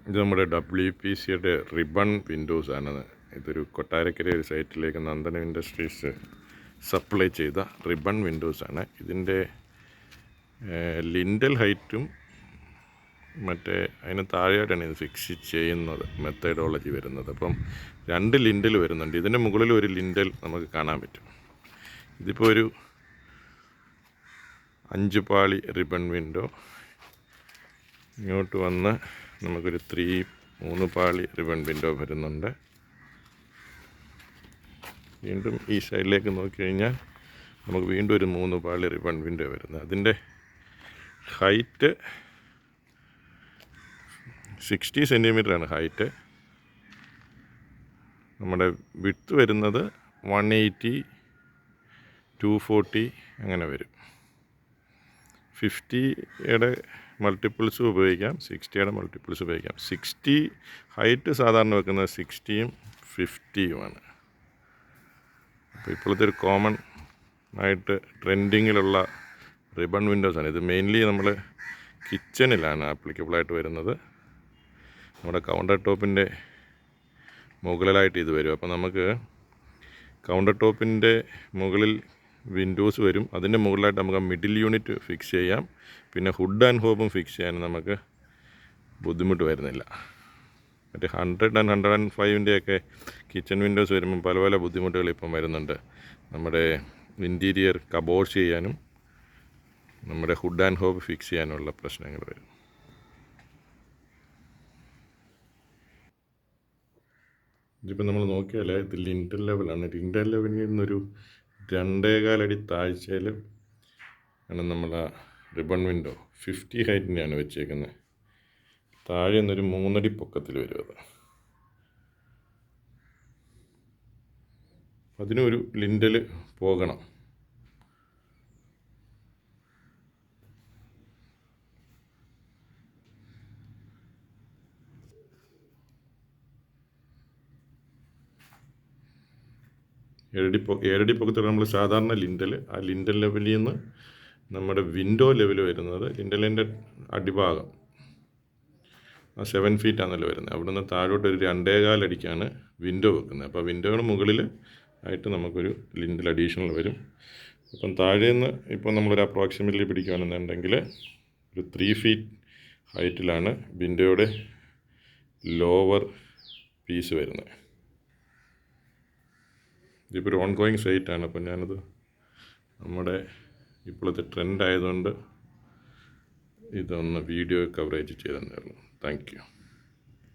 ഇത് നമ്മുടെ WPCയുടെ റിബൺ വിൻഡോസാണ്. ഇതൊരു കൊട്ടാരക്കര ഒരു സൈറ്റിലേക്ക് നന്ദന ഇൻഡസ്ട്രീസ് സപ്ലൈ ചെയ്ത റിബൺ വിൻഡോസാണ്. ഇതിൻ്റെ ലിൻഡൽ ഹൈറ്റും മറ്റേ അതിന് താഴെയായിട്ടാണ് ഇത് ഫിക്സ് ചെയ്യുന്നത് മെത്തേഡോളജി വരുന്നത്. അപ്പം 2 ലിൻഡൽ വരുന്നുണ്ട്. ഇതിൻ്റെ മുകളിൽ ഒരു ലിൻഡൽ നമുക്ക് കാണാൻ പറ്റും. ഇതിപ്പോൾ ഒരു 5 പാളി റിബൺ വിൻഡോ. ഇങ്ങോട്ട് വന്ന് നമുക്കൊരു 3 പാളി റിബൺ വിൻഡോ വരുന്നുണ്ട്. വീണ്ടും ഈ സൈഡിലേക്ക് നോക്കിക്കഴിഞ്ഞാൽ നമുക്ക് വീണ്ടും ഒരു 3 പാളി റിബൺ വിൻഡോ വരുന്നത്. അതിൻ്റെ ഹൈറ്റ് 60 സെൻറ്റിമീറ്ററാണ് ഹൈറ്റ്. നമ്മുടെ വിഡ്ത്ത് വരുന്നത് 180, 240 അങ്ങനെ വരും. 50യുടെ മൾട്ടിപ്പിൾസും ഉപയോഗിക്കാം, 60യുടെ മൾട്ടിപ്പിൾസ് ഉപയോഗിക്കാം. 60 ഹൈറ്റ് സാധാരണ വെക്കുന്നത് 60യും 50യുമാണ്. അപ്പോൾ ഇപ്പോഴത്തെ ഒരു കോമൺ ആയിട്ട് ട്രെൻഡിങ്ങിലുള്ള റിബൺ വിൻഡോസാണ് ഇത്. മെയിൻലി നമ്മൾ കിച്ചണിലാണ് ആപ്ലിക്കബിളായിട്ട് വരുന്നത്. നമ്മുടെ കൗണ്ടർ ടോപ്പിൻ്റെ മുകളിലായിട്ട് ഇത് വരും. അപ്പോൾ നമുക്ക് കൗണ്ടർ ടോപ്പിൻ്റെ മുകളിൽ വിൻഡോസ് വരും. അതിൻ്റെ മുകളിലായിട്ട് നമുക്ക് മിഡിൽ യൂണിറ്റ് ഫിക്സ് ചെയ്യാം. പിന്നെ ഹുഡ് ആൻഡ് ഹോബും ഫിക്സ് ചെയ്യാൻ നമുക്ക് ബുദ്ധിമുട്ട് വരുന്നില്ല. മറ്റേ 100 and 105ൻ്റെയൊക്കെ കിച്ചൺ വിൻഡോസ് വരുമ്പം പല പല ബുദ്ധിമുട്ടുകൾ ഇപ്പം വരുന്നുണ്ട്. നമ്മുടെ ഇൻറ്റീരിയർ കബോർഡ് ചെയ്യാനും നമ്മുടെ ഹുഡ് ആൻഡ് ഹോബ് ഫിക്സ് ചെയ്യാനുള്ള പ്രശ്നങ്ങൾ വരും. ഇതിപ്പോൾ നമ്മൾ നോക്കിയാൽ ഇത് ലിൻഡൽ ലെവലാണ്. ലിൻഡൽ ലെവലിൽ നിന്നൊരു 2.25 അടി താഴ്ചയിൽ ആണ് നമ്മൾ ആ റിബൺ വിൻഡോ 50 ഹൈറ്റിൻ്റെയാണ് വെച്ചേക്കുന്നത്. താഴെ നിന്നൊരു 3 അടി പൊക്കത്തിൽ വരും അത്. അതിനൊരു ലിൻഡൽ പോകണം. ഏഴടി പൊക്കത്തിൽ നമ്മൾ സാധാരണ ലിൻഡൽ, ആ ലിൻഡൽ ലെവലിൽ നിന്ന് നമ്മുടെ വിൻഡോ ലെവൽ വരുന്നത് ലിൻഡലിൻ്റെ അടിഭാഗം ആ 7 ഫീറ്റാണല്ലോ വരുന്നത്. അവിടെ നിന്ന് താഴോട്ട് ഒരു 2.25 അടിക്കാണ് വിൻഡോ വെക്കുന്നത്. അപ്പോൾ വിൻഡോയുടെ മുകളിൽ ആയിട്ട് നമുക്കൊരു ലിൻഡൽ അഡീഷണൽ വരും. അപ്പം താഴെ നിന്ന് ഇപ്പോൾ നമ്മളൊരു അപ്രോക്സിമേറ്റ്ലി പിടിക്കുകയാണെന്നുണ്ടെങ്കിൽ ഒരു 3 ഫീറ്റ് ഹൈറ്റിലാണ് വിൻഡോയുടെ ലോവർ പീസ് വരുന്നത്. ഇതിപ്പോൾ ഒരു ഓൺഗോയിങ് സൈറ്റാണ്. അപ്പോൾ ഞാനത് നമ്മുടെ ഇപ്പോഴത്തെ ട്രെൻഡ് ആയതുകൊണ്ട് ഇതൊന്ന് വീഡിയോ കവറേജ് ചെയ്തെന്നായിരുന്നു. Thank U.